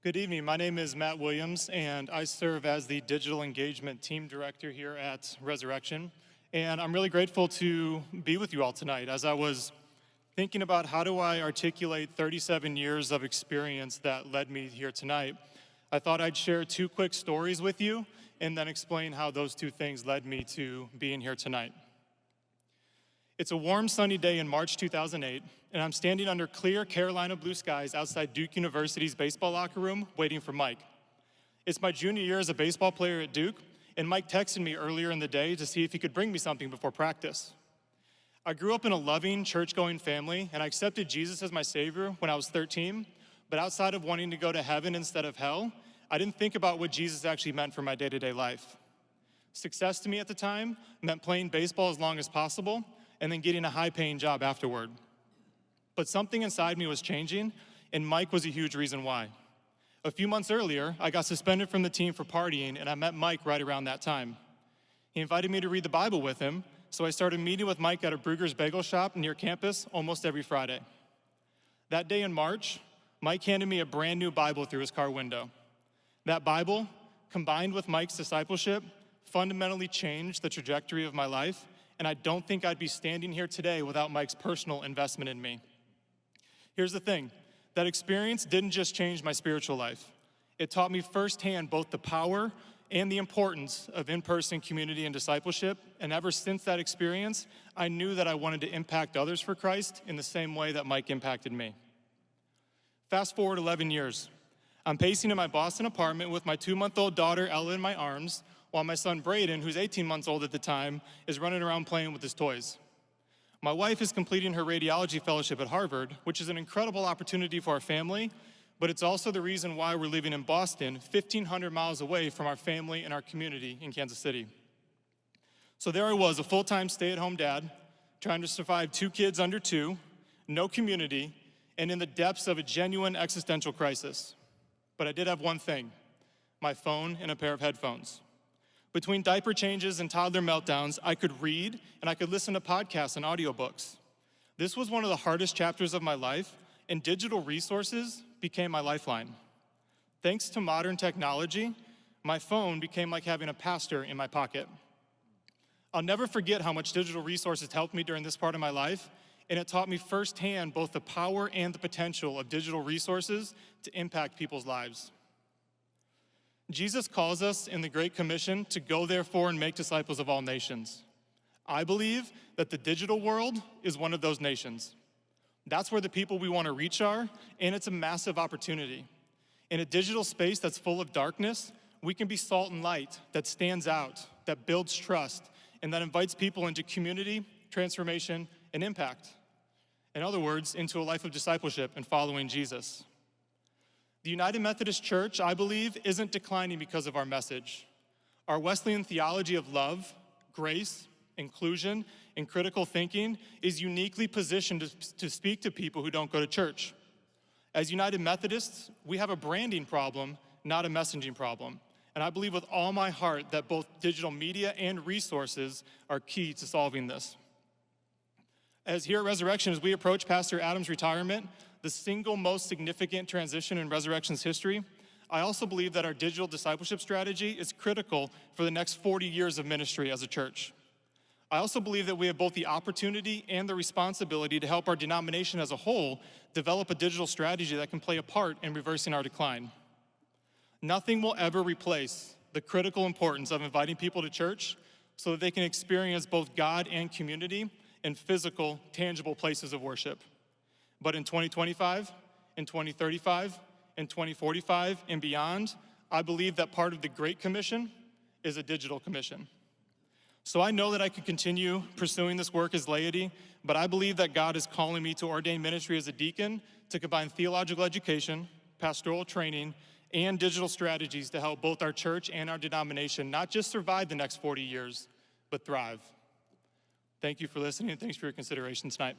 Good evening. My name is Matt Williams, and I serve as the Digital Engagement Team Director here at Resurrection. And I'm really grateful to be with you all tonight. As I was thinking about how do I articulate 37 years of experience that led me here tonight, I thought I'd share two quick stories with you and then explain how those two things led me to being here tonight. It's a warm, sunny day in March 2008, and I'm standing under clear Carolina blue skies outside Duke University's baseball locker room waiting for Mike. It's my junior year as a baseball player at Duke, and Mike texted me earlier in the day to see if he could bring me something before practice. I grew up in a loving, church-going family, and I accepted Jesus as my Savior when I was 13, but outside of wanting to go to heaven instead of hell, I didn't think about what Jesus actually meant for my day-to-day life. Success to me at the time meant playing baseball as long as possible, and then getting a high-paying job afterward. But something inside me was changing, and Mike was a huge reason why. A few months earlier, I got suspended from the team for partying, and I met Mike right around that time. He invited me to read the Bible with him, so I started meeting with Mike at a Brueggers bagel shop near campus almost every Friday. That day in March, Mike handed me a brand new Bible through his car window. That Bible, combined with Mike's discipleship, fundamentally changed the trajectory of my life, and I don't think I'd be standing here today without Mike's personal investment in me. Here's the thing, that experience didn't just change my spiritual life. It taught me firsthand both the power and the importance of in-person community and discipleship, and ever since that experience, I knew that I wanted to impact others for Christ in the same way that Mike impacted me. Fast forward 11 years. I'm pacing in my Boston apartment with my 2-month-old daughter, Ella, in my arms, while my son, Braden, who's 18 months old at the time, is running around playing with his toys. My wife is completing her radiology fellowship at Harvard, which is an incredible opportunity for our family, but it's also the reason why we're living in Boston, 1,500 miles away from our family and our community in Kansas City. So there I was, a full-time stay-at-home dad, trying to survive 2 kids under 2, no community, and in the depths of a genuine existential crisis. But I did have one thing, my phone and a pair of headphones. Between diaper changes and toddler meltdowns, I could read and I could listen to podcasts and audiobooks. This was one of the hardest chapters of my life, and digital resources became my lifeline. Thanks to modern technology, my phone became like having a pastor in my pocket. I'll never forget how much digital resources helped me during this part of my life, and it taught me firsthand both the power and the potential of digital resources to impact people's lives. Jesus calls us in the Great Commission to go therefore and make disciples of all nations. I believe that the digital world is one of those nations. That's where the people we want to reach are, and it's a massive opportunity. In a digital space that's full of darkness, we can be salt and light that stands out, that builds trust, and that invites people into community, transformation, and impact. In other words, into a life of discipleship and following Jesus. The United Methodist Church, I believe, isn't declining because of our message. Our Wesleyan theology of love, grace, inclusion, and critical thinking is uniquely positioned to speak to people who don't go to church. As United Methodists, we have a branding problem, not a messaging problem. And I believe with all my heart that both digital media and resources are key to solving this. As here at Resurrection, as we approach Pastor Adam's retirement, the single most significant transition in Resurrection's history, I also believe that our digital discipleship strategy is critical for the next 40 years of ministry as a church. I also believe that we have both the opportunity and the responsibility to help our denomination as a whole develop a digital strategy that can play a part in reversing our decline. Nothing will ever replace the critical importance of inviting people to church so that they can experience both God and community in physical, tangible places of worship. But in 2025, in 2035, in 2045, and beyond, I believe that part of the Great Commission is a digital commission. So I know that I can continue pursuing this work as laity, but I believe that God is calling me to ordain ministry as a deacon to combine theological education, pastoral training, and digital strategies to help both our church and our denomination not just survive the next 40 years, but thrive. Thank you for listening, and thanks for your consideration tonight.